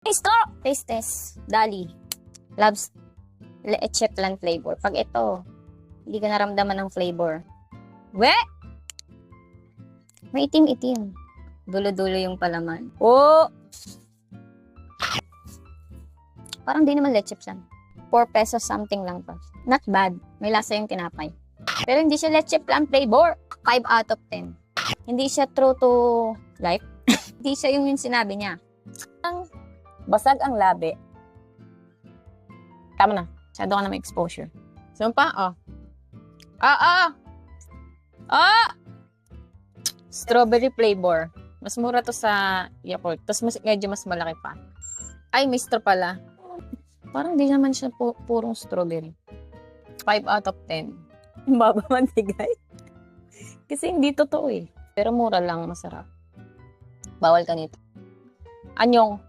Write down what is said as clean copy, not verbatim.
Taste test. Dali. Loves leche plan flavor. Pag ito, hindi ka naramdaman ng flavor. We! May itim-itim. Dulo-dulo yung palaman. Oh! Parang di naman leche plan. 4 pesos something lang to. Not bad. May lasa yung tinapay. Pero hindi siya leche plan flavor. 5 out of 10. Hindi siya true to life. Hindi siya yung sinabi niya. Basag ang labi. Tama na. Masyado ka na may exposure. So pa, oh. Strawberry flavor. Mas mura to sa Yakult. Tapos medyo mas malaki pa. Ay, Mr. pala. Parang di naman siya purong strawberry. 5 out of 10. Baba man bigay. Kasi hindi totoo eh. Pero mura lang, masarap. Bawal ka nito. Anyong.